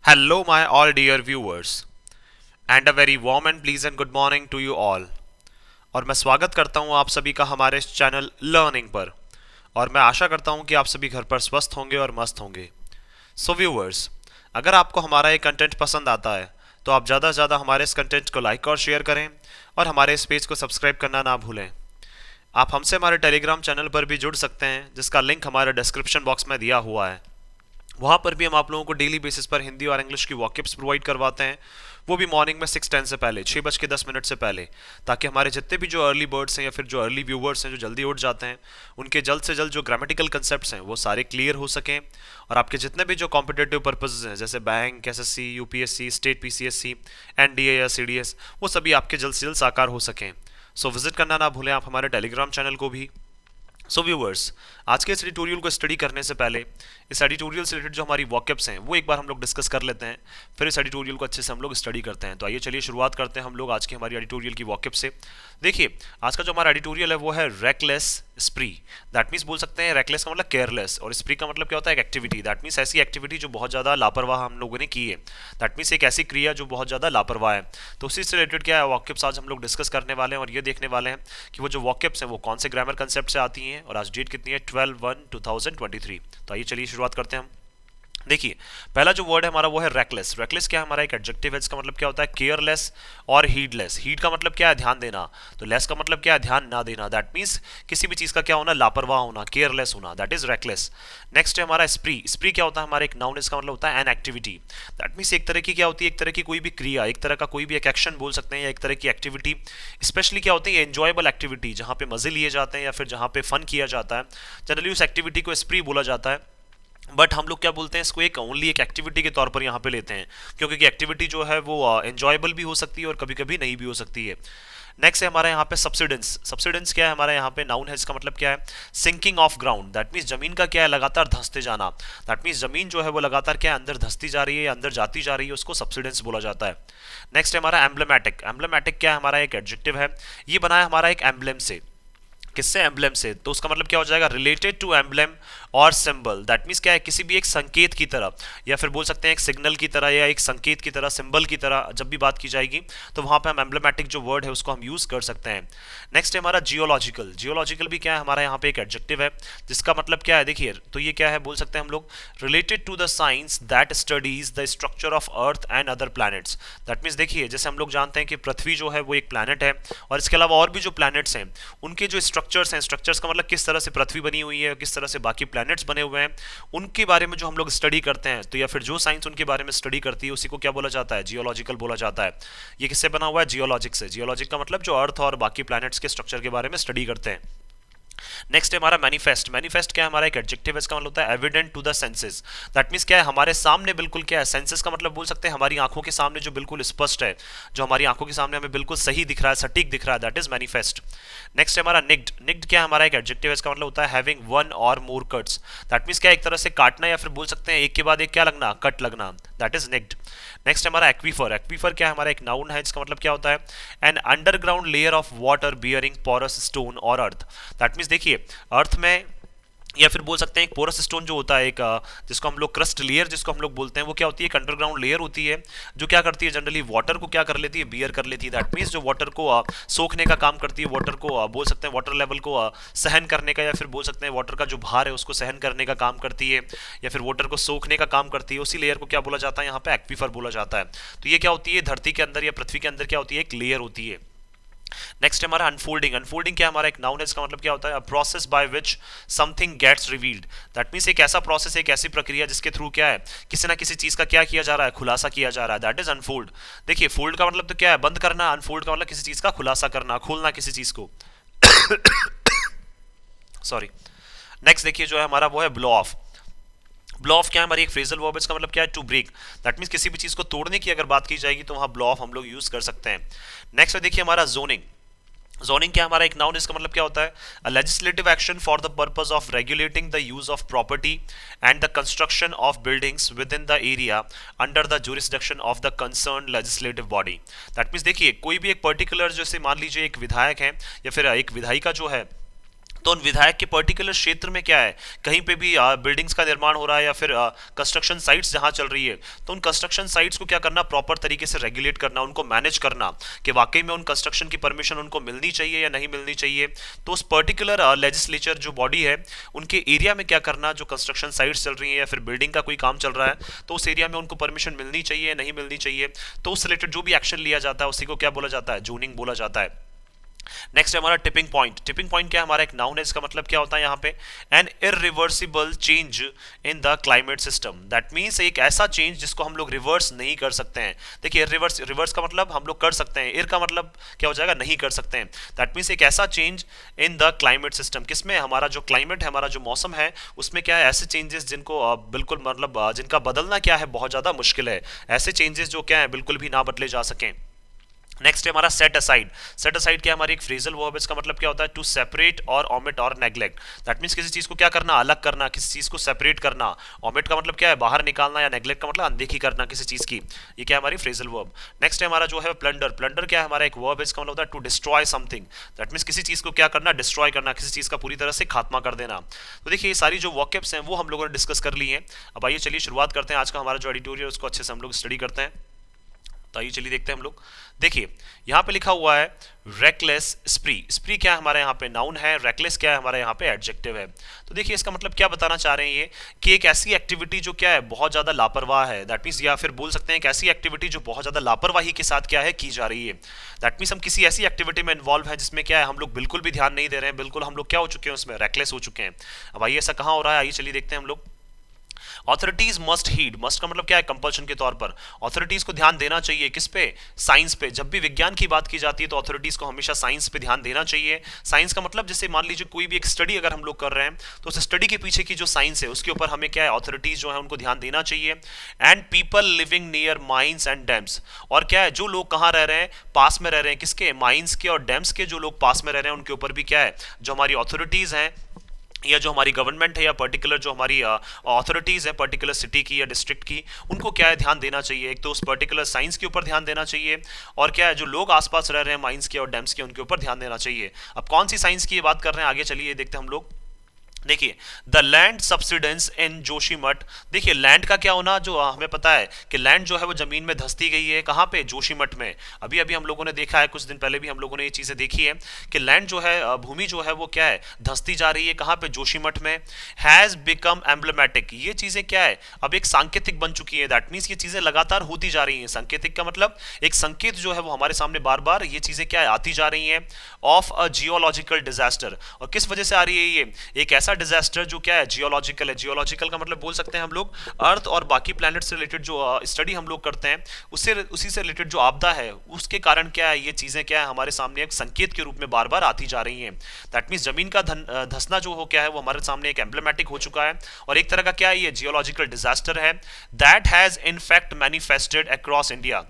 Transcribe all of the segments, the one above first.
Hello, my all dear viewers, and a very warm and pleasant good morning to you all. और मैं स्वागत करता हूं आप सभी का हमारे इस चैनल लर्निंग पर। और मैं आशा करता हूं कि आप सभी घर पर स्वस्थ होंगे और मस्त होंगे। सो व्यूअर्स, अगर आपको हमारा ये कंटेंट पसंद आता है तो आप ज़्यादा से ज़्यादा हमारे इस कंटेंट को लाइक और शेयर करें और हमारे इस पेज को सब्सक्राइब करना ना भूलें। आप हमसे हमारे टेलीग्राम चैनल पर भी जुड़ सकते हैं, जिसका लिंक हमारे डिस्क्रिप्शन बॉक्स में दिया हुआ है। वहाँ पर भी हम आप लोगों को डेली बेसिस पर हिंदी और इंग्लिश की वॉकअप्स प्रोवाइड करवाते हैं, वो भी मॉर्निंग में 6:10 से पहले, 6:10 से पहले, ताकि हमारे जितने भी जो अर्ली बर्ड्स हैं या फिर जो अर्ली व्यूवर्स हैं जो जल्दी उठ जाते हैं, उनके जल्द से जल्द जो ग्रामेटिकल कंसेप्ट्स हैं वो सारे क्लियर हो सकें और आपके जितने भी जो कॉम्पिटेटिव पर्पसेस हैं जैसे bank, SSC, UPSC, state PCSC, NDA या सीडीएस, वो सभी आपके जल्द से जल्द साकार हो सकें। सो विजिट करना ना भूलें आप हमारे टेलीग्राम चैनल को भी। सो व्यूवर्स, आज के इस एडिटोरियल को स्टडी करने से पहले इस एडिटोरियल से रिलेटेड जो हमारी वॉकअप्स हैं वो एक बार हम लोग डिस्कस कर लेते हैं, फिर इस एडिटोरियल को अच्छे से हम लोग स्टडी करते हैं। तो आइए चलिए शुरुआत करते हैं हम लोग आज की हमारी एडिटोरियल की वॉकअप से। देखिए, आज का जो हमारा एडिटोरियल है वो है रेकलेस स्प्री। दैट मीन्स बोल सकते हैं रेकलेस का मतलब केयरलेस और स्प्री का मतलब क्या होता है, एक एक्टिविटी। दैट मीन्स ऐसी एक्टिविटी जो बहुत ज़्यादा लापरवाह हम लोगों ने की है। दैट मीन्स एक ऐसी क्रिया जो बहुत ज़्यादा लापरवाह है। तो उसी से रिलेटेड क्या है वॉकअप्स आज हम लोग डिस्कस करने वाले हैं और ये देखने वाले हैं कि वो जो वॉकअप्स हैं वो कौन से ग्रामर कंसेप्ट से आती हैं और आज डेट कितनी है 12/1/2023। तो आइए चलिए शुरुआत करते हैं हम। देखिए, पहला जो वर्ड है हमारा वो है रेकलेस। रेकलेस क्या है, हमारा एक एडजेक्टिव है। इसका मतलब क्या होता है, केयरलेस और हीडलेस। हीड का मतलब क्या है, ध्यान देना। तो लेस का मतलब क्या है, ध्यान ना देना। दैट मीन्स किसी भी चीज का क्या होना, लापरवाह होना, केयरलेस होना, दैट इज रेकलेस। नेक्स्ट है हमारा स्प्री। स्प्री क्या होता है, हमारा एक नाउन, इसका मतलब होता है एन एक्टिविटी। दैट मीन्स एक तरह की क्या होती है, एक तरह की कोई भी क्रिया, एक तरह का कोई भी एक एक्शन बोल सकते हैं या एक तरह की एक्टिविटी। स्पेशली क्या होती है, एंजॉयबल एक्टिविटी, जहाँ पे मजे लिए जाते हैं या फिर जहाँ पे फन किया जाता है, जनरली उस एक्टिविटी को स्प्री बोला जाता है। बट हम लोग क्या बोलते हैं, इसको एक ओनली एक एक्टिविटी के तौर पर यहाँ पे लेते हैं, क्योंकि एक्टिविटी जो है वो एंजॉयबल भी हो सकती है और कभी कभी नहीं भी हो सकती है। नेक्स्ट है हमारा यहाँ पे सब्सिडेंस। सब्सिडेंस क्या है, हमारा यहाँ पे नाउन है, इसका मतलब क्या है, sinking of ground. That means जमीन का क्या है, लगातार धंसते जाना। दैट मीन्स जमीन जो है वो लगातार क्या है, अंदर धंसती जा रही है या अंदर जाती जा रही है, उसको सब्सिडेंस बोला जाता है। नेक्स्ट है हमारा एम्ब्लेमेटिक। एम्ब्लेमेटिक क्या है, हमारा एक एडजेक्टिव है, ये बना है हमारा एक एम्ब्लेम से। किससे, एम्ब्लेम से। तो उसका मतलब क्या हो जाएगा, रिलेटेड टू एम्ब्लेम और सिंबल। दैट मीन्स क्या है, किसी भी एक संकेत की तरह या फिर बोल सकते हैं एक सिग्नल की तरह या एक संकेत की तरह, सिंबल की तरह जब भी बात की जाएगी तो वहां पे हम एम्ब्लेमेटिक जो वर्ड है उसको हम यूज कर सकते हैं। नेक्स्ट है हमारा जियोलॉजिकल। जियोलॉजिकल भी क्या है, हमारा यहाँ पे एक एडजेक्टिव है, जिसका मतलब क्या है, देखिए तो ये क्या है, बोल सकते हैं हम लोग related to the science that studies the structure of earth and other planets. That means देखिए, जैसे हम लोग जानते हैं कि पृथ्वी जो है वो एक प्लैनेट है और इसके अलावा और भी जो प्लैनेट्स हैं उनके जो स्ट्रक्चर्स हैं, स्ट्रक्चर्स का मतलब किस तरह से पृथ्वी बनी हुई है, किस तरह से बाकी प्लैनेट्स बने हुए हैं, उनके बारे में जो हम लोग स्टडी करते हैं, तो या फिर जो साइंस उनके बारे में स्टडी करती है उसी को क्या बोला जाता है, जियोलॉजिकल बोला जाता है। ये किससे बना हुआ है, जियोलॉजिक से। जियोलॉजिक का मतलब जो अर्थ और बाकी प्लैनेट्स के स्ट्रक्चर के बारे में स्टडी करते हैं। नेक्स्ट है हमारा मैनिफेस्ट। मैनिफेस्ट क्या है, हमारा एक एडजेक्टिव है, इसका मतलब होता है evident to the senses. That means क्या है, हमारे सामने बिल्कुल क्या है, सेंसेस का मतलब बोल सकते हैं हमारी आंखों के सामने जो बिल्कुल स्पष्ट है, जो हमारी आंखों के सामने हमें बिल्कुल सही दिख रहा है, सटीक दिख रहा है, दैट इज मैनिफेस्ट। नेक्स्ट है हमारा निग्ड। निग्ड क्या है, हमारा एक एडजेक्टिव है, इसका मतलब होता है हैविंग वन और मोर कट्स। दैट मींस क्या है, एक तरह से काटना या फिर बोल सकते हैं एक के बाद एक क्या लगना, कट लगना, दैट इज निग्ड। नेक्स्ट हमारा एक्वीफर। एक्वीफर क्या है, हमारा एक नाउन है, इसका मतलब क्या होता है, an underground layer of water bearing porous stone और अर्थ। दैट मीन्स देखिए, अर्थ में या फिर बोल सकते हैं एक पोरस स्टोन जो होता है, एक जिसको हम लोग क्रस्ट लेयर जिसको हम लोग बोलते हैं, वो क्या होती है, एक अंडरग्राउंड लेयर होती है जो क्या करती है, जनरली वाटर को क्या कर लेती है, बियर कर लेती है। दैट मीन्स जो वाटर को सोखने का काम करती है, वाटर को बोल सकते हैं वाटर लेवल को सहन करने का, या फिर बोल सकते हैं वाटर का जो भार है उसको सहन करने का काम करती है, या फिर वाटर को सोखने का काम करती है। उसी लेयर को क्या बोला जाता है, यहाँ पे एक्वीफर बोला जाता है। तो ये क्या होती है, धरती के अंदर या पृथ्वी के अंदर क्या होती है, एक लेयर होती है। नेक्स्ट हमारा अनफोल्डिंग। अनफोल्डिंग क्या, हमारा एक नाउन है, इसका मतलब क्या होता है, a process by which something gets revealed. That means एक ऐसा प्रोसेस, एक ऐसी प्रक्रिया जिसके थ्रू क्या है, किसी ना किसी चीज का क्या किया जा रहा है, खुलासा किया जा रहा है, दैट इज अनफोल्ड। देखिए, फोल्ड का मतलब तो क्या है, बंद करना, अनफोल्ड का मतलब किसी चीज का खुलासा करना, खोलना किसी चीज को। सॉरी। नेक्स्ट देखिए जो है हमारा वो है ब्लो ऑफ। ब्लो ऑफ क्या है, हमारी एक फ्रेजल वर्ब है, इसका मतलब क्या है, टू ब्रेक। दैट मींस किसी भी चीज को तोड़ने की अगर बात की जाएगी तो वहां ब्लो ऑफ हम लोग यूज कर सकते हैं। नेक्स्ट है देखिए हमारा जोनिंग। जोनिंग क्या, हमारा एक नाउन, इसका मतलब क्या होता है, a legislative action for the purpose of regulating the use of property and the construction of buildings within the area under the jurisdiction of the concern legislative body. That means देखिए, कोई भी एक particular, जैसे मान लीजिए एक विधायक है या फिर एक विधायिका जो है, तो उन विधायक के पर्टिकुलर क्षेत्र में क्या है, कहीं पे भी बिल्डिंग्स का निर्माण हो रहा है या फिर कंस्ट्रक्शन साइट्स जहां चल रही है, तो उन कंस्ट्रक्शन साइट्स को क्या करना, प्रॉपर तरीके से रेगुलेट करना, उनको मैनेज करना कि वाकई में उन कंस्ट्रक्शन की परमिशन उनको मिलनी चाहिए या नहीं मिलनी चाहिए। तो उस पर्टिकुलर लेजिस्लेचर जो बॉडी है, उनके एरिया में क्या करना, जो कंस्ट्रक्शन साइट्स चल रही है या फिर बिल्डिंग का कोई काम चल रहा है, तो उस एरिया में उनको परमिशन मिलनी चाहिए नहीं मिलनी चाहिए, तो उस रिलेटेड जो भी एक्शन लिया जाता है उसी को क्या बोला जाता है, जोनिंग बोला जाता है। नेक्स्ट है हमारा टिपिंग पॉइंट। टिपिंग पॉइंट क्या है, हमारा एक नाउन है, इसका मतलब क्या होता है यहाँ पे, an irreversible change in the climate system. That means एक ऐसा चेंज जिसको हम लोग रिवर्स नहीं कर सकते हैं। देखिए रिवर्स, रिवर्स का मतलब हम लोग कर सकते हैं, Ir का मतलब क्या हो जाएगा, नहीं कर सकते हैं। दैट मीन्स एक ऐसा change in the climate system, किसमें, हमारा जो क्लाइमेट है, हमारा जो मौसम है, उसमें क्या है, ऐसे चेंजेस जिनको बिल्कुल मतलब जिनका बदलना क्या है बहुत ज़्यादा मुश्किल है, ऐसे चेंजेस जो क्या है बिल्कुल भी ना बदले जा सकें। नेक्स्ट है हमारा सेट असाइड। सेट असाइड क्या, हमारी एक फ्रेजल वर्ब है, इसका मतलब क्या होता है, टू सेपरेट और ओमिट और नेग्लेक्ट। दैट मींस किसी चीज को क्या करना, अलग करना, किसी चीज को सेपरेट करना। ओमिट का मतलब क्या है, बाहर निकालना, या नेग्लेक्ट का मतलब अनदेखी करना किसी चीज की। ये क्या है, हमारी फ्रेजल वर्ब। नेक्स्ट है हमारा जो है प्लंडर। प्लंडर क्या है, हमारा एक वर्ब है, इसका मतलब होता है to destroy something. That means किसी चीज को क्या करना, डिस्ट्रॉय करना, किसी चीज का पूरी तरह से खात्मा कर देना। तो देखिए ये सारी जो वॉकेब्स हैं वो हम लोगों ने डिस्कस कर ली हैं। अब आइए चलिए शुरुआत करते हैं, आज का हमारा जो एडिटोरियल उसको अच्छे से हम लोग स्टडी करते हैं। तो आइए चलिए देखते हैं हम लोग। देखिए यहाँ पे लिखा हुआ है रेकलेस स्प्री। स्प्री क्या है, हमारे यहाँ पे नाउन है, रेकलेस क्या है, हमारे यहाँ पे एडजेक्टिव है। तो देखिए इसका मतलब क्या बताना चाह रहे हैं ये, कि एक ऐसी एक्टिविटी जो क्या है बहुत ज़्यादा लापरवाह है। दैट मीन्स, या फिर बोल सकते हैं एक ऐसी एक्टिविटी जो बहुत ज़्यादा लापरवाही के साथ क्या है की जा रही है। दैट मीन्स हम किसी ऐसी एक्टिविटी में इन्वॉल्व है जिसमें क्या है हम लोग बिल्कुल भी ध्यान नहीं दे रहे हैं, बिल्कुल हम लोग क्या हो चुके हैं उसमें, रेकलेस हो चुके हैं। अब आइए ऐसा कहाँ हो रहा है, आइए चलिए देखते हैं हम लोग। ऑथोरिटीज मस्ट हीड, मस्ट का मतलब क्या है, कंपल्शन के तौर पर ऑथोरिटीज को ध्यान देना चाहिए, किस पे, साइंस पे। जब भी विज्ञान की बात की जाती है तो ऑथोरिटीज को हमेशा साइंस पे ध्यान देना चाहिए। साइंस का मतलब जैसे मान लीजिए कोई भी एक स्टडी अगर हम लोग कर रहे हैं तो उस स्टडी के पीछे की जो साइंस है उसके ऊपर हमें क्या है, ऑथोरिटीज जो है उनको ध्यान देना चाहिए। And people living near mines and dams, और क्या है, जो लोग कहाँ रह रहे हैं, पास में रह रहे हैं, किसके, माइंस के और डैम्स के, जो लोग पास में रह रहे हैं उनके ऊपर भी क्या है, जो हमारी ऑथोरिटीज हैं या जो हमारी गवर्नमेंट है या पर्टिकुलर जो हमारी अथॉरिटीज़ है पर्टिकुलर सिटी की या डिस्ट्रिक्ट की, उनको क्या है ध्यान देना चाहिए। एक तो उस पर्टिकुलर साइंस के ऊपर ध्यान देना चाहिए, और क्या है जो लोग आसपास रह रहे हैं माइंस के और डैम्स के, उनके ऊपर ध्यान देना चाहिए। अब कौन सी साइंस की ये बात कर रहे हैं, आगे चलिए देखते हैं हम लोग। देखिए द लैंड सब्सिडेंस इन जोशीमठ। देखिए लैंड का क्या होना, जो हमें पता है कि लैंड जो है वो जमीन में धंसती गई है, कहाँ पे, जोशीमठ में। अभी अभी हम लोगों ने देखा है, कुछ दिन पहले भी हम लोगों ने ये चीज़ें देखी है कि लैंड जो है, भूमि जो है वो क्या है, धंसती जा रही है, कहाँ पे, जोशीमठ में। हैज़ बिकम एम्ब्लेमेटिक, ये चीज़ें क्या है, अब एक सांकेतिक बन चुकी है। दैट मीन्स ये चीज़ें लगातार होती जा रही हैं। सांकेतिक का मतलब एक संकेत जो है वो हमारे सामने बार बार ये चीज़ें क्या है, आती जा रही हैं। ऑफ अ जियोलॉजिकल डिजास्टर, और किस वजह से आ रही है ये, एक ऐसा डिजास्टर जो क्या है, जियोलॉजिकल है। जियोलॉजिकल का मतलब बोल सकते हैं हम लोग अर्थ और बाकी प्लैनेट से रिलेटेड जो स्टडी हम लोग करते हैं उससे, उसी से रिलेटेड जो आपदा है उसके कारण क्या है, ये चीजें क्या है हमारे सामने एक संकेत के रूप में बार बार आती जा रही हैं। दैट मीन्स जमीन का धंसना जो हो क्या है वो हमारे सामने एक एम्ब्लेमेटिक हो चुका है, और एक तरह का क्या है, ये जियोलॉजिकल डिजास्टर है। That has in fact manifested across India.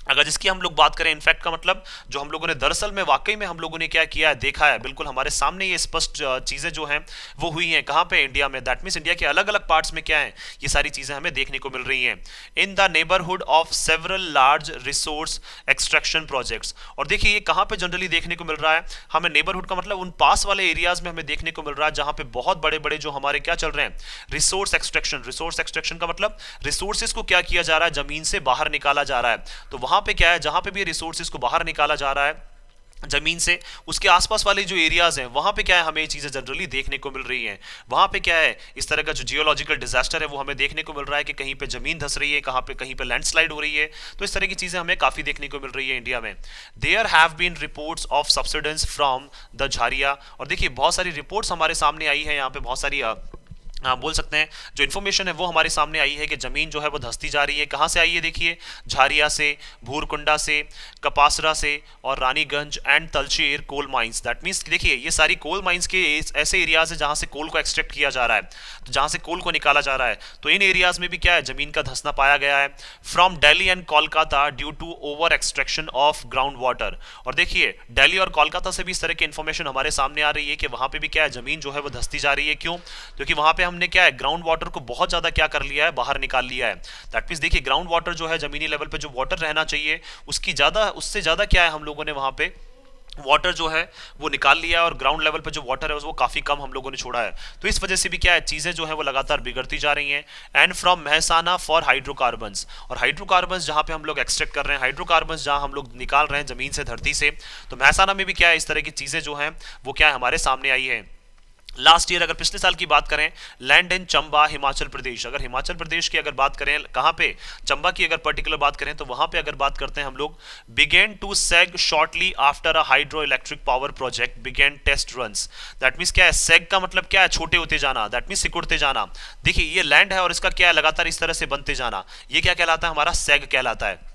अगर जिसकी हम लोग बात करें, इनफैक्ट का मतलब जो हम लोगों ने दरअसल में वाकई में हम लोगों ने क्या किया है, देखा है, बिल्कुल हमारे सामने ये स्पष्ट चीज़ें जो हैं वो हुई हैं, कहाँ पे, इंडिया में। दैट मीन्स इंडिया के अलग अलग पार्ट्स में क्या है, ये सारी चीज़ें हमें देखने को मिल रही हैं। In the neighbourhood of several large resource extraction projects. और देखिए ये कहाँ पे जनरली देखने को मिल रहा है, हमें नेबरहुड का मतलब उन पास वाले एरियाज में हमें देखने को मिल रहा है जहाँ पे बहुत बड़े बड़े जो हमारे क्या चल रहे हैं, रिसोर्स एक्सट्रैक्शन। रिसोर्स एक्सट्रैक्शन का मतलब रिसोर्सेज को क्या किया जा रहा है, जमीन से बाहर निकाला जा रहा है। तो वहाँ पे क्या है, जहाँ पे भी रिसोर्सेज को बाहर निकाला जा रहा है जमीन से, उसके आसपास वाले जो एरियाज हैं वहां पे क्या है, हमें ये चीजें जनरली देखने को मिल रही हैं। वहां पे क्या है, इस तरह का जो जियोलॉजिकल डिजास्टर है वो हमें देखने को मिल रहा है कि कहीं पे जमीन धंस रही है, कहाँ पे कहीं पे लैंडस्लाइड हो रही है। तो इस तरह की चीजें हमें काफी देखने को मिल रही है इंडिया में। There have been reports of subsidence from the Jharia. और देखिए बहुत सारी रिपोर्ट्स हमारे सामने आई है, यहाँ पे बहुत सारी बोल सकते हैं जो इन्फॉर्मेशन है वो हमारे सामने आई है कि जमीन जो है वो धंसती जा रही है। कहाँ से आई है, देखिए झारिया से, भूरकुंडा से, कपासरा से और Raniganj and Talcher coal mines. That means देखिए ये सारी कोल माइंस के ऐसे एरियाज है जहाँ से कोल को एक्सट्रैक्ट किया जा रहा है, तो जहाँ से कोल को निकाला जा रहा है, तो इन एरियाज में भी क्या है, जमीन का धंसना पाया गया है। From Delhi and Kolkata due to over extraction of ground water. और देखिए दिल्ली और कोलकाता से भी इस तरह की इन्फॉर्मेशन हमारे सामने आ रही है कि वहाँ पे भी क्या है, जमीन जो है वो धंसती जा रही है। क्यों, क्योंकि वहाँ पे हमने क्या है, ग्राउंड वाटर को बहुत ज्यादा क्या कर लिया है, बाहर निकाल लिया है। दैट मींस देखिए ग्राउंड वाटर जो है, जमीनी लेवल पे जो वाटर रहना चाहिए उसकी ज्यादा, उससे ज्यादा क्या है हम लोगों ने वहां पे वाटर जो है वो निकाल लिया है, और ग्राउंड लेवल पे जो वाटर है वो काफ़ी कम हम लोगों ने छोड़ा है। तो इस वजह से भी क्या है, चीज़ें जो है वो लगातार बिगड़ती जा रही हैं। And from Mehsana for hydrocarbons, और हाइड्रोकार्बन्स जहाँ पे हम लोग एक्सट्रैक्ट कर रहे हैं, हाइड्रोकार्बन्स जहाँ हम लोग निकाल रहे हैं ज़मीन से, धरती से, तो महसाना में भी क्या है, इस तरह की चीज़ें जो हैं वो क्या है, हमारे सामने आई है। लास्ट ईयर अगर पिछले साल की बात करें, लैंड इन चंबा हिमाचल प्रदेश, अगर हिमाचल प्रदेश की अगर बात करें, कहाँ पे, चंबा की अगर पर्टिकुलर बात करें, तो वहां पे अगर बात करते हैं हम लोग, began to sag shortly after a hydro electric power project began test runs. That means क्या है, सेग का मतलब क्या है, छोटे होते जाना, दैट मीन्स सिकुड़ते जाना। देखिए ये लैंड है और इसका क्या है, लगातार इस तरह से बनते जाना, ये क्या कहलाता है, हमारा सेग कहलाता है।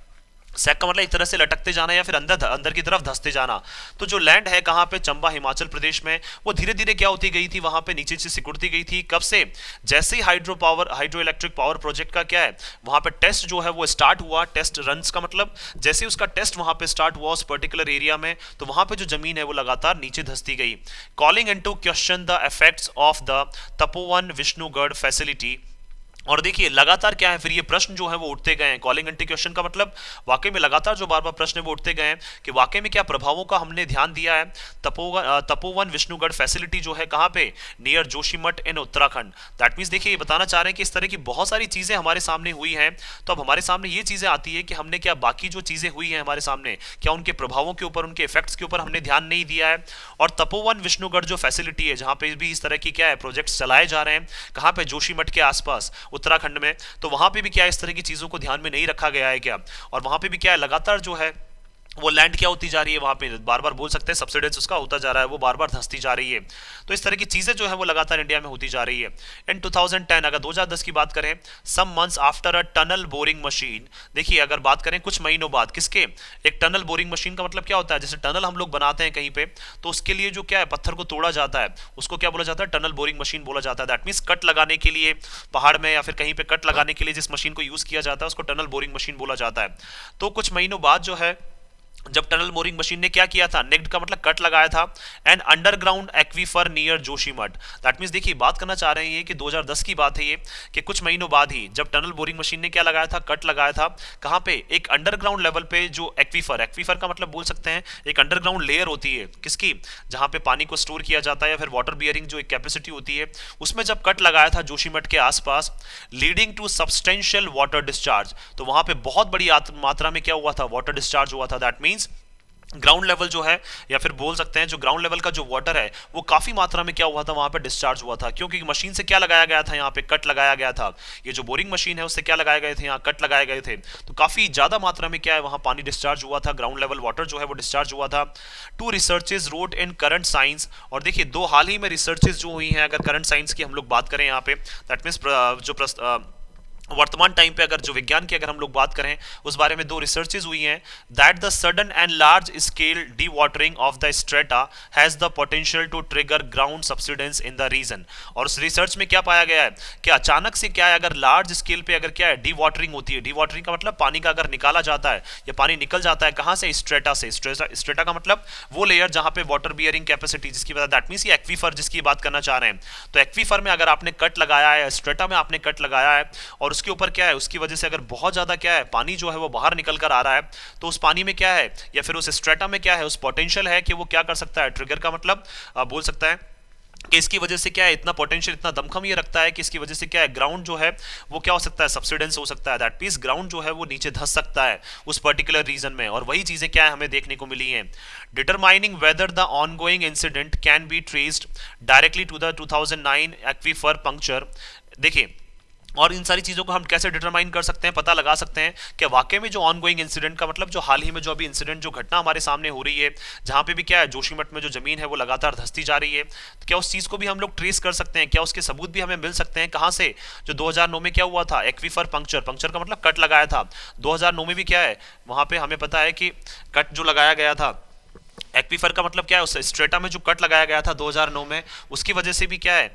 सैक का मतलब एक तरह से लटकते जाना या फिर अंदर अंदर की तरफ धंसते जाना। तो जो लैंड है कहाँ पे, चंबा हिमाचल प्रदेश में, वो धीरे धीरे क्या होती गई थी, वहां पे नीचे से सिकुड़ती गई थी। कब से, जैसे ही हाइड्रो इलेक्ट्रिक पावर प्रोजेक्ट का क्या है, वहां पे टेस्ट जो है वो स्टार्ट हुआ। टेस्ट रन्स का मतलब जैसे उसका टेस्ट वहां पे स्टार्ट हुआ उस पर्टिकुलर एरिया में, तो वहां पे जो जमीन है वो लगातार नीचे धंसती गई। Calling into question the effects of the Tapovan Vishnugad facility. और देखिए लगातार क्या है, फिर ये प्रश्न जो है वो उठते गए हैं। कॉलिंग एंटी क्वेश्चन का मतलब वाकई में लगातार जो बार बार प्रश्न है वो उठते गए हैं कि वाकई में क्या प्रभावों का हमने ध्यान दिया है। तपोवन विष्णुगढ़ फैसिलिटी जो है कहाँ पे, near Joshimath in Uttarakhand. That means देखिए ये बताना चाह रहे हैं कि इस तरह की बहुत सारी चीजें हमारे सामने हुई हैं। तो अब हमारे सामने ये चीजें आती है कि हमने क्या बाकी जो चीजें हुई हैं हमारे सामने, क्या उनके प्रभावों के ऊपर, उनके इफेक्ट्स के ऊपर हमने ध्यान नहीं दिया है। और तपोवन विष्णुगढ़ जो फैसिलिटी है, जहाँ पे भी इस तरह की क्या है प्रोजेक्ट्स चलाए जा रहे हैं, कहाँ पे, जोशीमठ के आसपास उत्तराखंड में, तो वहां पे भी क्या इस तरह की चीजों को ध्यान में नहीं रखा गया है क्या। और वहां पे भी क्या है, लगातार जो है वो लैंड क्या होती जा रही है, वहां पे बार बार बोल सकते हैं सब्सिडेंस उसका होता जा रहा है, वो बार बार धंसती जा रही है। तो इस तरह की चीजें जो है वो लगातार इंडिया में होती जा रही है। इन 2010, अगर 2010 की बात करें, some months after a tunnel boring machine, देखिए अगर बात करें कुछ महीनों बाद, किसके, एक टनल बोरिंग मशीन का मतलब क्या होता है, जैसे टनल हम लोग बनाते हैं कहीं पे, तो उसके लिए जो क्या है, पत्थर को तोड़ा जाता है, उसको क्या बोला जाता है, टनल बोरिंग मशीन बोला जाता है। दैट मीन्स कट लगाने के लिए पहाड़ में या फिर कहीं पे कट लगाने के लिए जिस मशीन को यूज किया जाता है उसको टनल बोरिंग मशीन बोला जाता है। तो कुछ महीनों बाद जो है, जब टनल बोरिंग मशीन ने क्या किया था, नेक्ड का मतलब कट लगाया था, and underground aquifer near Joshimath. That means देखिए बात करना चाह रहे हैं ये कि 2010 की बात है ये, कि कुछ महीनों बाद ही जब टनल बोरिंग मशीन ने क्या लगाया था, कट लगाया था, कहां पे, एक अंडरग्राउंड लेवल पे जो एक्वीफर, एक्वीफर का मतलब बोल सकते हैं एक अंडरग्राउंड लेयर होती है किसकी, जहां पे पानी को स्टोर किया जाता है या फिर वाटर बियरिंग जो एक कैपेसिटी होती है, उसमें जब कट लगाया था जोशीमठ के आसपास, leading to substantial water discharge. तो वहां पे बहुत बड़ी मात्रा में क्या हुआ था, वाटर डिस्चार्ज हुआ था। दैट मीन्स ग्राउंड लेवल जो है, या फिर बोल सकते हैं जो ग्राउंड लेवल का जो वाटर है वो काफी मात्रा में क्या हुआ था, वहां पे डिस्चार्ज हुआ था, क्योंकि मशीन से क्या लगाया गया था, यहाँ पे कट लगाया गया था। ये जो बोरिंग मशीन है उससे क्या लगाए गए थे, यहाँ कट लगाए गए थे, तो काफी ज्यादा मात्रा में क्या है, वहां पानी डिस्चार्ज हुआ था, ग्राउंड लेवल वाटर जो है वो डिस्चार्ज हुआ था। Two researchers wrote in Current Science, और देखिए दो हाल ही में रिसर्चेज जो हुई हैं, अगर करंट साइंस की हम लोग बात करें यहाँ पे, दैट मीन्स जो वर्तमान टाइम पे अगर जो विज्ञान की अगर हम लोग बात करें, उस बारे में दो रिसर्चेज हुई हैं, that the sudden and large scale dewatering of the strata has the potential to trigger ground subsidence in the region. और उस रिसर्च में क्या पाया गया है कि अचानक से क्या है, अगर लार्ज स्केल पे अगर क्या है डी वाटरिंग होती है, डी वाटरिंग का मतलब पानी का अगर निकाला जाता है या पानी निकल जाता है कहां से, स्ट्रेटा से। स्ट्रेटा का मतलब वो लेयर जहां पे वाटर बियरिंग कैपेसिटी जिसकी बात, दैट मींस ये एक्वीफर जिसकी बात करना चाह रहे हैं। तो एक्वीफर में अगर आपने कट लगाया है, स्ट्रेटा में आपने कट लगाया है, और उसके ऊपर क्या है, उसकी वजह से अगर बहुत ज्यादा क्या है पानी जो है वो बाहर निकल कर आ रहा है, तो उस पानी में क्या है या फिर उस स्ट्रेटा में क्या है, उस पोटेंशियल है कि वो क्या कर सकता है, ट्रिगर का मतलब बोल सकता है कि इसकी वजह से क्या है, इतना पोटेंशियल, इतना दमखम ये रखता है कि इसकी वजह से क्या है, ग्राउंड जो है वो क्या हो सकता है, सब्सिडेंस हो सकता है। दैट मींस ग्राउंड जो है वो नीचे धंस सकता है उस पर्टिकुलर रीजन में, और वही चीजें क्या है हमें देखने को मिली हैं। Determining whether the ongoing incident can be traced directly to the 2009 aquifer puncture. देखिए और इन सारी चीज़ों को हम कैसे डिटरमाइन कर सकते हैं, पता लगा सकते हैं कि वाकई में जो ऑनगोइंग इंसिडेंट का मतलब जो हाल ही में जो अभी इंसिडेंट जो घटना हमारे सामने हो रही है, जहाँ पे भी क्या है जोशीमठ में जो जमीन है वो लगातार धंसती जा रही है, तो क्या उस चीज़ को भी हम लोग ट्रेस कर सकते हैं, क्या उसके सबूत भी हमें मिल सकते हैं, कहाँ से, जो 2009 में क्या हुआ था, एक्वीफर पंक्चर, पंक्चर का मतलब कट लगाया था। 2009 में भी क्या है, वहाँ पे हमें पता है कि कट जो लगाया गया था, एक्वीफर का मतलब क्या है, उस स्ट्रेटा में जो कट लगाया गया था 2009 में, उसकी वजह से भी क्या है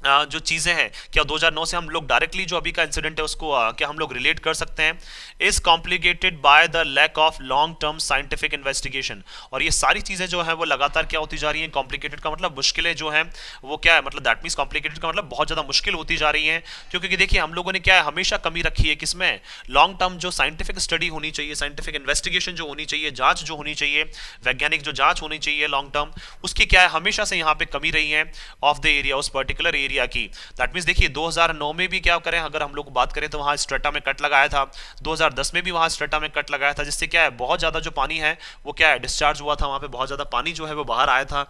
जो चीज़ें हैं, क्या 2009 से हम लोग डायरेक्टली जो अभी का इंसिडेंट है उसको क्या हम लोग रिलेट कर सकते हैं? Is complicated by the lack of long term scientific investigation. और ये सारी चीज़ें जो है वो लगातार क्या होती जा रही हैं? कॉम्प्लिकेटेड का मतलब मुश्किलें जो हैं वो क्या है, मतलब दैट मीन्स कॉम्प्लिकेटेड का मतलब बहुत ज़्यादा मुश्किल होती जा रही हैं, क्योंकि देखिए हम लोगों ने क्या है हमेशा कमी रखी है किसमें? लॉन्ग टर्म जो साइंटिफिक स्टडी होनी चाहिए, साइंटिफिक इन्वेस्टिगेशन जो होनी चाहिए, जांच जो होनी चाहिए, वैज्ञानिक जो जांच होनी चाहिए लॉन्ग टर्म, उसकी क्या है हमेशा से यहाँ पे कमी रही है ऑफ द एरिया, उस पर्टिकुलर एरिया की। दैट मीन्स देखिए 2009 में भी क्या करें, अगर हम लोग बात करें तो वहाँ स्ट्रेटा में कट लगाया था, 2010 में भी वहाँ स्ट्रेटा में कट लगाया था, जिससे क्या है बहुत ज़्यादा जो पानी है वो क्या है डिस्चार्ज हुआ था, वहाँ पे बहुत ज़्यादा पानी जो है वो बाहर आया था।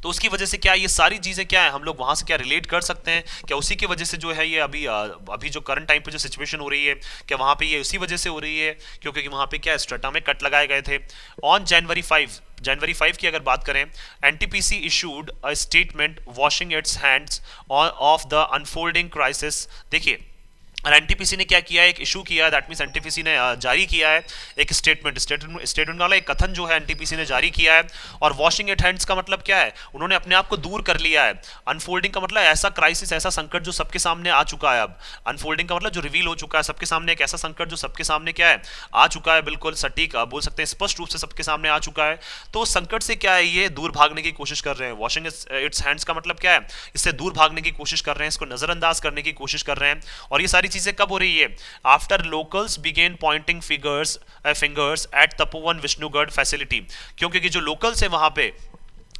तो उसकी वजह से क्या ये सारी चीज़ें क्या है हम लोग वहाँ से क्या रिलेट कर सकते हैं? क्या उसी की वजह से जो है ये अभी जो करंट टाइम पे जो सिचुएशन हो रही है, क्या वहाँ पे ये उसी वजह से हो रही है? क्योंकि वहाँ पे क्या स्ट्रेटा में कट लगाए गए थे। ऑन जनवरी 5 की अगर बात करें, NTPC issued a statement washing it's hands of the unfolding crisis. देखिए और एनटीपीसी ने क्या किया है, एक इशू किया है, दैट मीन्स एनटीपीसी ने जारी किया है एक स्टेटमेंट वाला एक कथन जो है एनटीपीसी ने जारी किया है। और वॉशिंग इट हैंड्स का मतलब क्या है, उन्होंने अपने आप को दूर कर लिया है। अनफोल्डिंग का मतलब ऐसा क्राइसिस, ऐसा संकट जो सबके सामने आ चुका है। अब अनफोल्डिंग का मतलब जो रिवील हो चुका है सबके सामने, एक ऐसा संकट जो सबके सामने क्या है आ चुका है, बिल्कुल सटीक बोल सकते हैं स्पष्ट रूप से सबके सामने आ चुका है। तो उस संकट से क्या है ये दूर भागने की कोशिश कर रहे हैं। वॉशिंग इट्स हैंड्स का मतलब क्या है, इससे दूर भागने की कोशिश कर रहे हैं, इसको नजरअंदाज करने की कोशिश कर रहे हैं। और ये सारी चीजें कब हो रही है? After locals began pointing fingers at Tapovan Vishnugad facility. क्योंकि जो लोकल्स है वहां पे,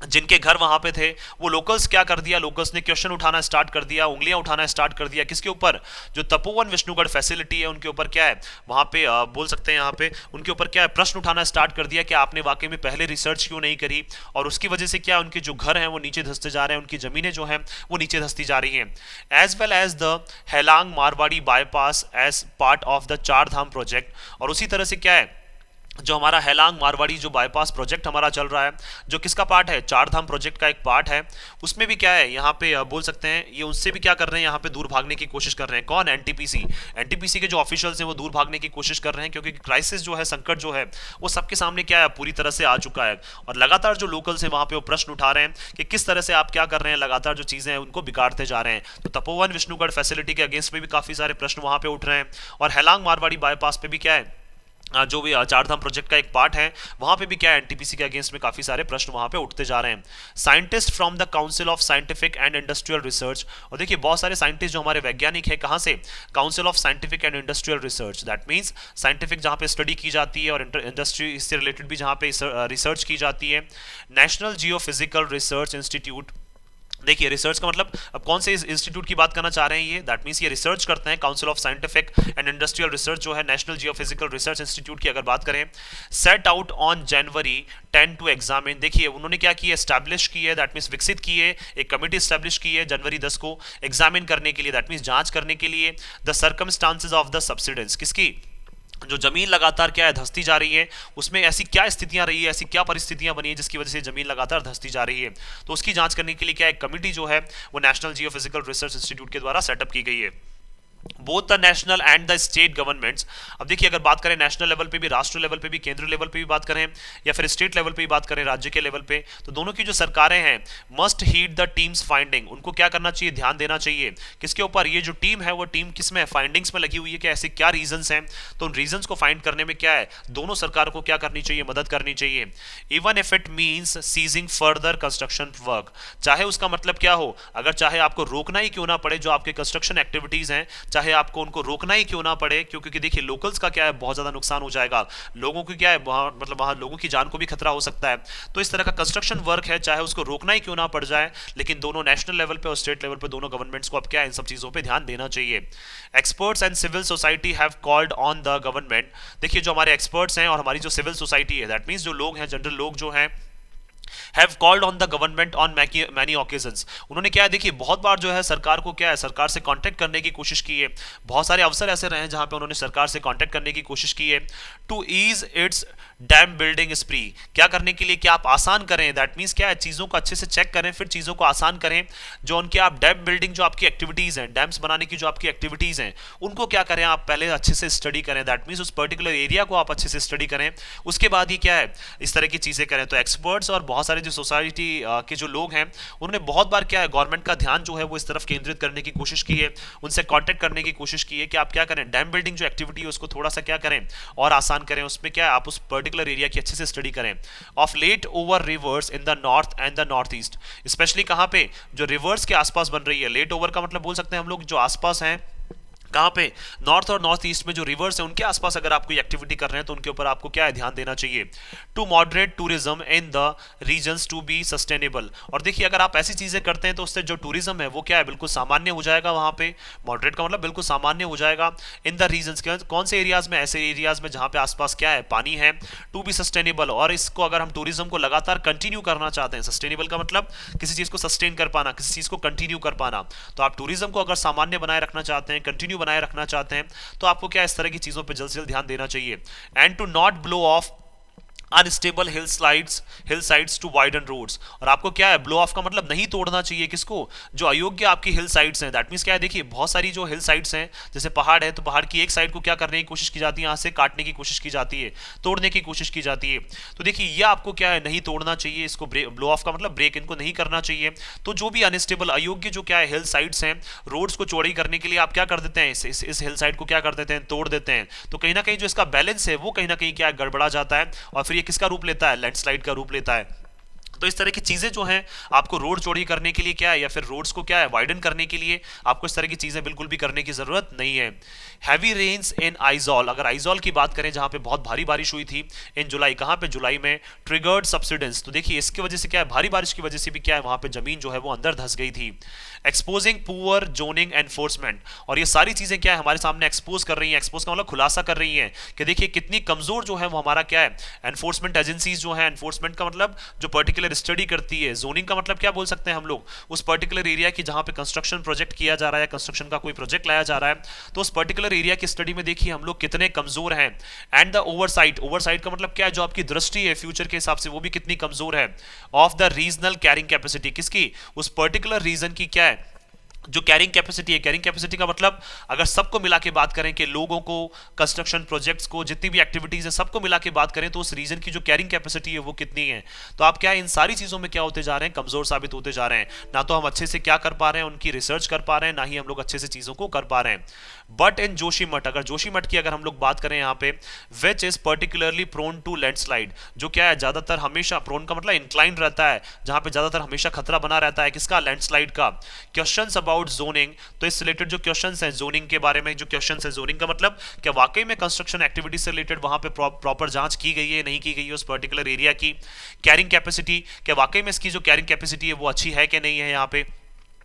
जिनके घर वहां पे थे, वो लोकल्स क्या कर दिया, लोकल्स ने क्वेश्चन उठाना स्टार्ट कर दिया, उंगलियां उठाना स्टार्ट कर दिया, किसके ऊपर? जो तपोवन विष्णुगढ़ फैसिलिटी है उनके ऊपर क्या है वहां पे बोल सकते हैं यहाँ पे उनके ऊपर क्या है प्रश्न उठाना स्टार्ट कर दिया कि आपने वाकई में पहले रिसर्च क्यों नहीं करी। और उसकी वजह से क्या उनके जो घर हैं वो नीचे धंसते जा रहे हैं, उनकी जमीनें जो हैं वो नीचे धंसती जा रही हैं। As well as the Helang Marwari bypass as part of the Char Dham project. और उसी तरह से क्या है जो हमारा हेलांग मारवाड़ी जो बाईपास प्रोजेक्ट हमारा चल रहा है, जो किसका पार्ट है? चार धाम प्रोजेक्ट का एक पार्ट है। उसमें भी क्या है यहाँ पे बोल सकते हैं ये उससे भी क्या कर रहे हैं, यहाँ पे दूर भागने की कोशिश कर रहे हैं। कौन? एनटीपीसी के जो ऑफिशियल्स हैं वो दूर भागने की कोशिश कर रहे हैं, क्योंकि क्राइसिस जो है, संकट जो है वो सबके सामने क्या है पूरी तरह से आ चुका है। और लगातार जो लोकल्स हैं वहाँ पे वो प्रश्न उठा रहे हैं कि किस तरह से आप क्या कर रहे हैं, लगातार जो चीज़ें हैं उनको बिगाड़ते जा रहे हैं। तो तपोवन विष्णुगढ़ फैसिलिटी के अगेंस्ट में भी काफ़ी सारे प्रश्न वहाँ पे उठ रहे हैं। और हेलांग मारवाड़ी बाईपास पे भी क्या है जो भी चार धाम प्रोजेक्ट का एक पार्ट है, वहां पे भी क्या है एनटीपीसी के अगेंस्ट में काफी सारे प्रश्न वहां पे उठते जा रहे हैं। Scientist from the council of scientific and industrial research. और देखिए बहुत सारे साइंटिस्ट जो हमारे वैज्ञानिक हैं, कहां से? Council of scientific and industrial research. That means scientific जहां पे स्टडी की जाती है और इंडस्ट्री से रिलेटेड भी जहां पे रिसर्च की जाती है। National geophysical research institute. देखिए रिसर्च का मतलब अब कौन से इंस्टीट्यूट की बात करना चाह रहे हैं ये? दैट मीन्स ये रिसर्च करते हैं, council of scientific and industrial research जो है नेशनल जियोफिजिकल रिसर्च इंस्टीट्यूट की अगर बात करें। Set out on January 10 to examine. देखिए उन्होंने क्या किया, एस्टैब्लिश की है, दैट मीन्स विकसित की है, एक कमेटी एस्टैब्लिश की है जनवरी 10 को एग्जामिन करने के लिए, दैट मीन्स जांच करने के लिए the circumstances of the subsidence. किसकी? जो जमीन लगातार क्या है धंसती जा रही है, उसमें ऐसी क्या स्थितियां रही है, ऐसी क्या परिस्थितियां बनी है जिसकी वजह से जमीन लगातार धंसती जा रही है। तो उसकी जांच करने के लिए क्या एक कमेटी जो है वो नेशनल जियोफिजिकल रिसर्च इंस्टीट्यूट के द्वारा सेटअप की गई है। Both the national and the state governments. अब देखिए अगर बात करें नेशनल लेवल पे भी, राष्ट्र लेवल पे भी, केंद्र लेवल पे भी बात करें या फिर स्टेट लेवल पे भी बात करें, राज्य के लेवल पे, तो दोनों की जो सरकारें हैं must heed the team's finding. उनको क्या करना चाहिए, ध्यान देना चाहिए किसके ऊपर? ये जो टीम है वो टीम किस में? फाइंडिंग्स में लगी हुई है कि ऐसे क्या रीजंस हैं। तो उन रीजंस को फाइंड करने में क्या है दोनों सरकार को क्या करनी चाहिए, मदद करनी चाहिए। Even if it means ceasing further construction work. चाहे उसका मतलब क्या हो, अगर चाहे आपको रोकना ही क्यों ना पड़े जो आपके कंस्ट्रक्शन एक्टिविटीज हैं, चाहे आपको उनको रोकना ही क्यों ना पड़े, क्योंकि देखिए लोकल्स का क्या है बहुत ज्यादा नुकसान हो जाएगा, लोगों को क्या है मतलब वहां लोगों की जान को भी खतरा हो सकता है। तो इस तरह का कंस्ट्रक्शन वर्क है, चाहे उसको रोकना ही क्यों ना पड़ जाए, लेकिन दोनों नेशनल लेवल पे और स्टेट लेवल पे दोनों गवर्नमेंट्स को अब क्या है इन सब चीजों पे ध्यान देना चाहिए। Experts and civil society have called on the government. देखिए जो हमारे एक्सपर्ट्स हैं और हमारी जो सिविल सोसाइटी है, दैट मीन्स जो लोग हैं, जनरल लोग जो हैं, have called on the government on many occasions। उन्होंने क्या है देखिए बहुत बार जो है सरकार को क्या है सरकार से कांटेक्ट करने की कोशिश की है, बहुत सारे अवसर ऐसे रहे हैं जहां पे उन्होंने सरकार से कांटेक्ट करने की कोशिश की है। To ease its dam building spree. क्या करने के लिए, क्या आप आसान करें, दैट मीन्स क्या है चीजों को अच्छे से चेक करें फिर चीजों को आसान करें। जो उनके आप डैम बिल्डिंग जो आपकी एक्टिविटीज हैं, डैम्स बनाने की जो आपकी एक्टिविटीज हैं, उनको क्या करें आप पहले अच्छे से स्टडी करें, दैट मीन्स उस पर्टिकुलर एरिया को आप अच्छे से स्टडी करें, उसके बाद ही क्या है इस तरह की चीजें करें। तो एक्सपर्ट्स और बहुत बहुत सारे जो सोसाइटी के जो लोग हैं उन्होंने बहुत बार क्या है गवर्नमेंट का ध्यान जो है वो इस तरफ केंद्रित करने की कोशिश की है, उनसे कांटेक्ट करने की कोशिश की है कि आप क्या करें, डैम बिल्डिंग जो एक्टिविटी है उसको थोड़ा सा क्या करें और आसान करें, उसमें क्या है आप उस पर्टिकुलर एरिया की अच्छे से स्टडी करें। Of late over rivers in the north and the north east, specially कहाँ पे जो रिवर्स के आसपास बन रही है, लेट ओवर का मतलब बोल सकते हैं हम लोग जो आसपास हैं कहाँ पे, नॉर्थ और नॉर्थ ईस्ट में जो रिवर्स है उनके आसपास अगर आप कोई एक्टिविटी कर रहे हैं तो उनके ऊपर आपको क्या है ध्यान देना चाहिए। To moderate tourism in the regions to be sustainable, और देखिए अगर आप ऐसी चीजें करते हैं तो उससे जो टूरिज्म है वो क्या है बिल्कुल सामान्य हो जाएगा, वहां पे मॉडरेट का मतलब बिल्कुल सामान्य हो जाएगा। इन द रीजन्स, कौन से एरियाज में, ऐसे एरियाज में जहां पे आसपास क्या है पानी है। टू बी सस्टेनेबल, और इसको अगर हम टूरिज्म को लगातार कंटिन्यू करना चाहते हैं, सस्टेनेबल का मतलब किसी चीज को सस्टेन कर पाना, किसी चीज को कंटिन्यू कर पाना, तो आप टूरिज्म को अगर सामान्य बनाए रखना चाहते हैं, कंटिन्यू बनाए रखना चाहते हैं तो आपको क्या इस तरह की चीजों पे जल्द से जल्द ध्यान देना चाहिए। And to not blow off unstable hillsides to widen roads, और आपको क्या है ब्लो ऑफ का मतलब नहीं तोड़ना चाहिए किसको, जो अयोग्य आपकी हिल साइड्स हैं। दैट मींस क्या है, देखिए बहुत सारी जो हिल साइड्स हैं जैसे पहाड़ है तो पहाड़ की एक साइड को क्या करने की कोशिश की जाती है, यहाँ से काटने की कोशिश की जाती है, तोड़ने की कोशिश की जाती है। तो देखिए ये आपको क्या है नहीं तोड़ना चाहिए इसको, ब्लो ऑफ का मतलब ब्रेक इनको नहीं करना चाहिए। तो जो भी अनस्टेबल अयोग्य जो क्या है हिल साइड्स हैं, रोड्स को चौड़ी करने के लिए आप क्या कर देते हैं, इस हिल साइड को क्या कर देते हैं, तोड़ देते हैं। तो कहीं ना कहीं जो इसका बैलेंस है वो कहीं ना कहीं क्या गड़बड़ा जाता है और फिर ये किसका रूप लेता है, लैंडस्लाइड का रूप लेता है। तो इस तरह की चीजें जो हैं आपको रोड चौड़ी करने के लिए क्या है या फिर रोड्स को क्या है वाइडन करने के लिए आपको इस तरह की चीजें बिल्कुल भी करने की जरूरत नहीं है। हैवी रेन्स इन आइजॉल, अगर आइजॉल की बात करें जहां पे बहुत भारी बारिश हुई थी इन जुलाई, कहां पे जुलाई में, ट्रिगर्ड सब्सिडेंस, तो देखिए इसकी वजह से क्या है भारी बारिश की वजह से भी क्या है वहां पे जमीन जो है वो अंदर धंस गई थी। एक्सपोजिंग पुअर जोनिंग एनफोर्समेंट, और ये सारी चीजें क्या है हमारे सामने एक्सपोज कर रही हैं, एक्सपोज का मतलब खुलासा कर रही हैं कि देखिए कितनी कमजोर जो है वो हमारा क्या है एनफोर्समेंट एजेंसीज जो है, एनफोर्समेंट का मतलब जो पर्टिकुलर स्टडी करती है, जोनिंग का मतलब क्या बोल सकते हैं हम लोग, उस पर्टिकुलर एरिया की जहां पे कंस्ट्रक्शन प्रोजेक्ट किया जा रहा है, कंस्ट्रक्शन का कोई प्रोजेक्ट लाया जा रहा है, तो उस पर्टिकुलर एरिया की स्टडी में देखिए हम लोग कितने कमजोर हैं। एंड द ओवरसाइट, ओवरसाइट का मतलब क्या है जो आपकी दृष्टि है फ्यूचर के हिसाब से वो भी कितनी कमजोर है। Of the regional carrying capacity, किसकी, उस पर्टिकुलर रीजन की क्या है जो कैरिंग कैपेसिटी है। कैरिंग कैपेसिटी का मतलब अगर सबको मिला के बात करें कि लोगों को, कंस्ट्रक्शन प्रोजेक्ट्स को, जितनी भी एक्टिविटीज है सबको मिला के बात करें तो उस रीजन की जो कैरिंग कैपेसिटी है वो कितनी है। तो आप क्या इन सारी चीजों में क्या होते जा रहे हैं, कमजोर साबित होते जा रहे हैं। ना तो हम अच्छे से क्या कर पा रहे हैं, उनकी रिसर्च कर पा रहे हैं, ना ही हम लोग अच्छे से चीजों को कर पा रहे हैं। बट इन जोशीमठ, अगर जोशीमठ की अगर हम लोग बात करें यहाँ पे, which is particularly prone to landslide, जो क्या है ज्यादातर हमेशा, प्रोन का मतलब इंक्लाइन रहता है, जहां पे ज्यादातर हमेशा खतरा बना रहता है किसका, लैंडस्लाइड का। क्वेश्चंस अबाउट जोनिंग, तो इस रिलेटेड जो क्वेश्चंस हैं जोनिंग के बारे में, जो क्वेश्चंस है जोनिंग का मतलब क्या वाकई में कंस्ट्रक्शन एक्टिविटी से रिलेटेड वहां पे प्रॉपर जांच की गई है नहीं की गई है उस पर्टिकुलर एरिया की। कैरिंग कैपेसिटी, क्या वाकई में इसकी जो कैरिंग कैपेसिटी है वो अच्छी है कि नहीं है यहाँ पे।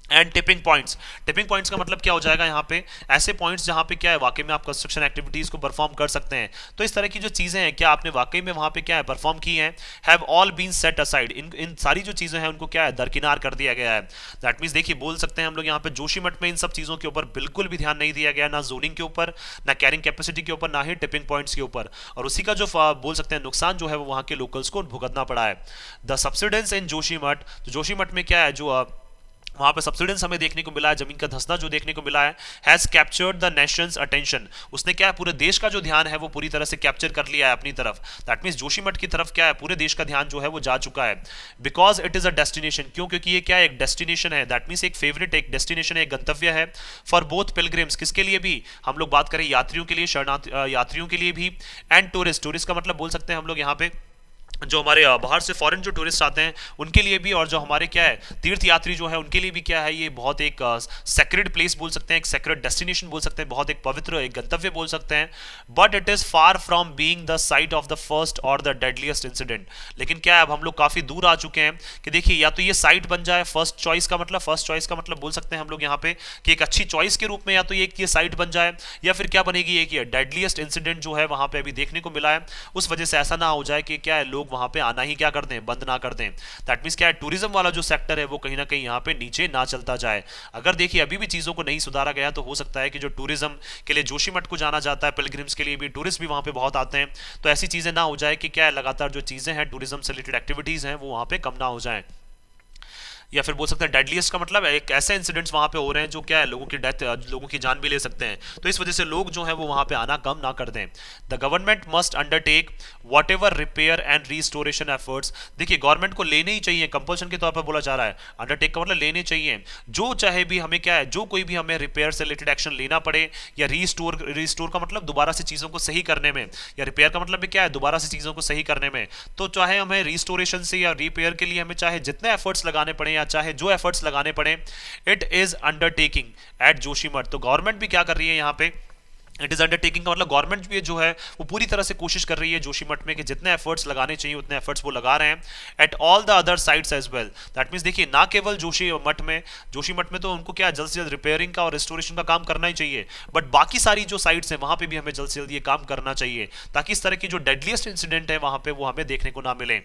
And tipping points, tipping points का मतलब क्या हो जाएगा यहाँ पे, ऐसे पॉइंट्स जहाँ पे क्या है वाकई में आप कंस्ट्रक्शन एक्टिविटीज को परफॉर्म कर सकते हैं। तो इस तरह की जो चीजें हैं क्या आपने वाकई में वहाँ पे क्या है परफॉर्म की हैं, have all been set aside, इन सारी जो चीजें हैं उनको क्या है दरकिनार कर दिया गया है। दैट मीन्स देखिए बोल सकते हैं हम लोग यहाँ पे जोशीमठ में इन सब चीजों के ऊपर बिल्कुल भी ध्यान नहीं दिया गया, ना जोनिंग के ऊपर, ना कैरिंग कैपेसिटी के ऊपर, ना ही टिपिंग पॉइंट्स के ऊपर, और उसी का जो बोल सकते हैं नुकसान जो है वो वहाँ के लोकल्स को भुगतना पड़ा है। द सब्सिडेंस इन जोशीमठ, तो जोशीमठ में क्या है जो वहां पे सब्सिडेंस हमें देखने को मिला है, जमीन का धंसना जो देखने को मिला है, has captured the Nations attention, उसने क्या है पूरे देश का जो ध्यान है वो पूरी तरह से कैप्चर कर लिया है अपनी तरफ। दैट मींस जोशीमठ की तरफ क्या है पूरे देश का ध्यान जो है वो जा चुका है। Because it is a destination, क्यों, क्योंकि ये क्या है एक डेस्टिनेशन है, दैट मींस एक फेवरेट, एक डेस्टिनेशन है, एक गंतव्य है फॉर बोथ पिलग्रिम्स, किसके लिए भी, हम लोग बात करें यात्रियों के लिए, शरणार्थ यात्रियों के लिए भी, एंड टूरिस्ट, टूरिस्ट का मतलब बोल सकते हैं हम लोग यहाँ पे जो हमारे बाहर से फॉरेन जो टूरिस्ट आते हैं उनके लिए भी, और जो हमारे क्या है तीर्थ यात्री जो है उनके लिए भी क्या है ये बहुत एक सेक्रेड प्लेस बोल सकते हैं, एक सेक्रेड डेस्टिनेशन बोल सकते हैं, बहुत एक पवित्र एक गंतव्य बोल सकते हैं। But it is far from being the site of the first और द डेडलीस्ट इंसिडेंट, लेकिन क्या है अब हम लोग काफी दूर आ चुके हैं कि देखिए या तो ये साइट बन जाए, फर्स्ट चॉइस का मतलब बोल सकते हैं हम लोग यहाँ पे कि एक अच्छी चॉइस के रूप में या तो ये साइट बन जाए, या फिर क्या बनेगी एक ये डेडलीस्ट इंसिडेंट जो है वहां पे अभी देखने को मिला है, उस वजह से ऐसा ना हो जाए कि क्या है लोग वहां पे आना ही क्या कर दें, बंद ना कर दें। दैट मींस क्या है टूरिज्म वाला जो सेक्टर है वो कहीं ना कहीं यहाँ पे नीचे ना चलता जाए। अगर देखिए अभी भी चीजों को नहीं सुधारा गया तो हो सकता है कि जो टूरिज्म के लिए जोशीमठ को जाना जाता है, पिलग्रिम्स के लिए भी, टूरिस्ट भी वहां पे बहुत आते हैं, तो ऐसी चीजें ना हो जाए कि क्या है लगातार जो चीजें हैं टूरिज्म से रिलेटेड एक्टिविटीज हैं वो वहां पे कम ना हो जाए। या फिर बोल सकते हैं डेडलीस्ट का मतलब एक ऐसे इंसिडेंट्स वहां पे हो रहे हैं जो क्या है लोगों की डेथ, लोगों की जान भी ले सकते हैं। तो इस वजह से लोग जो है वो वहां पे आना कम ना कर दें। The government must undertake what ever repair and restoration efforts. देखिए गवर्नमेंट को लेने ही चाहिए, कंपल्सन के तौर पर बोला जा रहा है, अंडरटेक का मतलब लेने चाहिए। जो चाहे भी हमें क्या है, जो कोई भी हमें रिपेयर से रिलेटेड एक्शन लेना पड़े या रिस्टोर का मतलब दोबारा से चीजों को सही करने में, या रिपेयर का मतलब भी क्या है दोबारा से चीजों को सही करने में, तो चाहे हमें रिस्टोरेशन से या रिपेयर के लिए हमें चाहे जितने एफर्ट्स लगाने पड़े या चाहे जो एफर्ट्स लगाने पड़े, it is undertaking at Joshimath. तो गवर्नमेंट भी क्या कर रही है यहाँ पे, इट इज अंडरटेकिंग का मतलब गवर्नमेंट भी जो है वो पूरी तरह से कोशिश कर रही है जोशीमठ में कि जितने एफर्ट्स लगाने चाहिए उतने एफर्ट्स वो लगा रहे हैं at all the other sites as well. That means देखिए ना केवल जोशीमठ में तो उनको क्या जल्द से जल्द रिपेयरिंग का और रिस्टोरेशन का काम करना ही चाहिए, बट बाकी सारी जो साइट्स हैं वहां पे भी हमें जल्द से जल्द ये काम करना चाहिए ताकि इस तरह की जो डेडलीस्ट इंसिडेंट है वहां पे वो हमें देखने को ना मिले।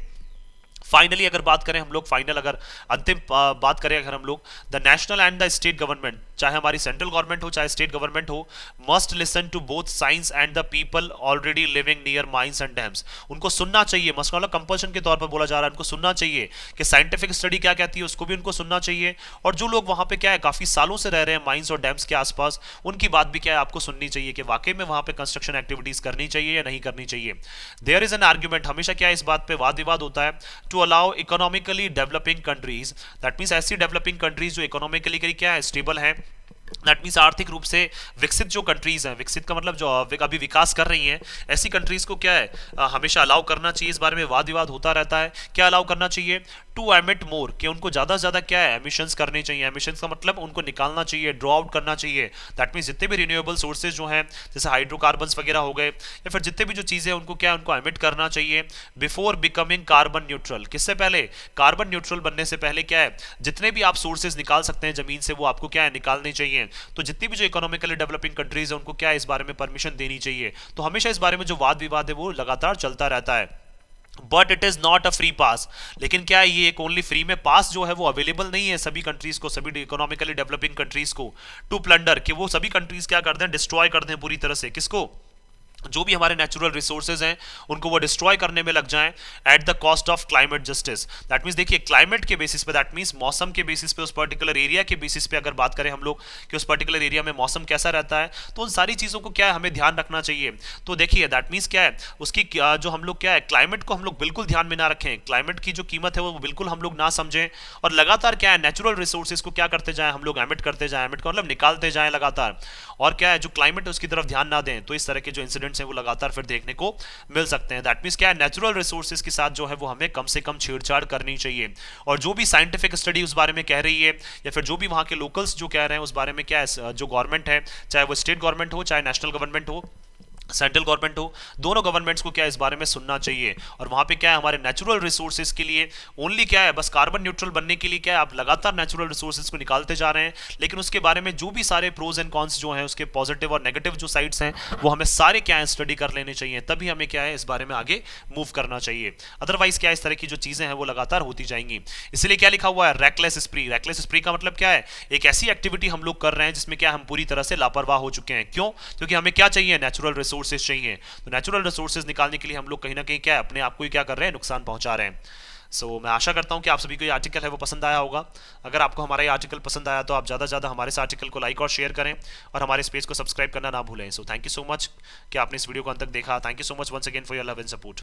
फाइनली अगर बात करें हम लोग, फाइनल अगर अंतिम बात करें अगर हम लोग, the national and the state government, चाहे हमारी सेंट्रल गवर्नमेंट हो चाहे स्टेट गवर्नमेंट हो, must listen to both science and the people already living near mines and dams. उनको सुनना चाहिए, मस्ट मतलब कंपल्शन के तौर पर बोला जा रहा है, उनको सुनना चाहिए कि साइंटिफिक स्टडी क्या कहती है उसको भी उनको सुनना चाहिए, और जो लोग वहां पे क्या है काफी सालों से रह रहे हैं माइंस और डैम्स के आसपास, उनकी बात भी क्या है आपको सुननी चाहिए कि वाकई में वहां पे कंस्ट्रक्शन एक्टिविटीज करनी चाहिए या नहीं करनी चाहिए। देयर इज एन आर्ग्यूमेंट, हमेशा क्या है इस बात पे वाद विवाद होता है, to allow economically developing countries, that means ऐसी डेवलपिंग कंट्रीज जो इकोनॉमिकली क्या है स्टेबल है, दैट मीन्स आर्थिक रूप से विकसित जो कंट्रीज हैं, विकसित का मतलब जो अभी विकास कर रही हैं, ऐसी कंट्रीज को क्या है हमेशा अलाउ करना चाहिए। इस बारे में वाद विवाद होता रहता है, क्या अलाउ करना चाहिए, टू एमिट मोर, कि उनको ज्यादा से ज्यादा क्या है एमिशंस करने चाहिए। एमिशंस का मतलब उनको निकालना चाहिए, ड्रॉ आउट करना चाहिए। दैट मीन्स जितने भी रिन्यूएबल सोर्सेज जो हैं जैसे हाइड्रोकार्बन्स वगैरह हो गए या फिर जितने भी जो चीजें उनको क्या है उनको एमिट करना चाहिए बिफोर बिकमिंग कार्बन न्यूट्रल। किससे पहले, कार्बन न्यूट्रल बनने से पहले क्या है जितने भी आप सोर्सेज निकाल सकते हैं जमीन से वो आपको क्या है निकालने चाहिए। तो जितनी भी जो इकोनॉमिकली डेवलपिंग कंट्रीज है उनको क्या है इस बारे में परमिशन देनी चाहिए। तो हमेशा इस बारे में जो वाद विवाद है वो लगातार चलता रहता है। But it is not a free pass, लेकिन क्या है ये एक ओनली फ्री में पास जो है वो अवेलेबल नहीं है सभी कंट्रीज को, सभी इकोनॉमिकली डेवलपिंग कंट्रीज को, टू प्लंडर, कि वो सभी कंट्रीज क्या कर दें डिस्ट्रॉय कर दें पूरी तरह से, किसको, जो भी हमारे नेचुरल रिसोर्सेज हैं उनको वो डिस्ट्रॉय करने में लग जाएं at the cost of climate justice. That means देखिए क्लाइमेट के बेसिस पे, दैट मींस मौसम के बेसिस पे, उस पर्टिकुलर एरिया के बेसिस पे अगर बात करें हम लोग कि उस पर्टिकुलर एरिया में मौसम कैसा रहता है, तो उन सारी चीज़ों को क्या है हमें ध्यान रखना चाहिए। तो देखिए दैट मींस क्या है उसकी जो हम लोग क्या है क्लाइमेट को हम लोग बिल्कुल ध्यान में ना रखें, क्लाइमेट की जो कीमत है वो बिल्कुल हम लोग ना समझें, और लगातार क्या है नेचुरल रिसोर्सेज को क्या करते जाएं हम लोग एमिट करते जाएं, एमिट का मतलब निकालते जाएं लगातार, और क्या है जो क्लाइमेट है उसकी तरफ ध्यान ना दें, तो इस तरह के जो इंसिडेंट्स हैं वो लगातार फिर देखने को मिल सकते हैं। दैट मींस क्या है नेचुरल रिसोर्सेज के साथ जो है वो हमें कम से कम छेड़छाड़ करनी चाहिए, और जो भी साइंटिफिक स्टडी उस बारे में कह रही है या फिर जो भी वहां के लोकल्स जो कह रहे हैं उस बारे में क्या है जो गवर्नमेंट है, चाहे वो स्टेट गवर्नमेंट हो चाहे नेशनल गवर्नमेंट हो सेंट्रल गवर्नमेंट हो, दोनों गवर्नमेंट्स को क्या इस बारे में सुनना चाहिए। और वहां पे क्या है हमारे नेचुरल रिसोर्सेज के लिए ओनली क्या है बस कार्बन न्यूट्रल बनने के लिए क्या है आप लगातार नेचुरल रिसोर्सेज को निकालते जा रहे हैं, लेकिन उसके बारे में जो भी सारे प्रोज एंड कॉन्स जो हैं उसके पॉजिटिव और नेगेटिव जो साइड्स हैं वो हमें सारे क्या है स्टडी कर लेने चाहिए, तभी हमें क्या है इस बारे में आगे मूव करना चाहिए। अदरवाइज क्या इस तरह की जो चीजें हैं वो लगातार होती जाएंगी। इसलिए क्या लिखा हुआ है रेकलेस स्प्री। रेकलेस स्प्री का मतलब क्या है एक ऐसी एक्टिविटी हम लोग कर रहे हैं जिसमें क्या हम पूरी तरह से लापरवाह हो चुके हैं। क्यों, क्योंकि हमें क्या चाहिए नेचुरल रिसोर्सेज चाहिए, तो नेचुरल रिसोर्सेज निकालने के लिए हम लोग कहीं ना कहीं क्या है अपने आप को ही क्या कर रहे हैं नुकसान पहुंचा रहे हैं। मैं आशा करता हूं कि आप सभी को ये आर्टिकल है वो पसंद आया होगा। अगर आपको हमारा ये आर्टिकल पसंद आया तो आप ज़्यादा से ज़्यादा हमारे इस आर्टिकल को लाइक और शेयर करें और हमारे इस पेज को सब्सक्राइब करना ना भूलें। थैंक यू सो मच कि आपने इस वीडियो को अंत तक देखा। Thank you so much once again for your love and support.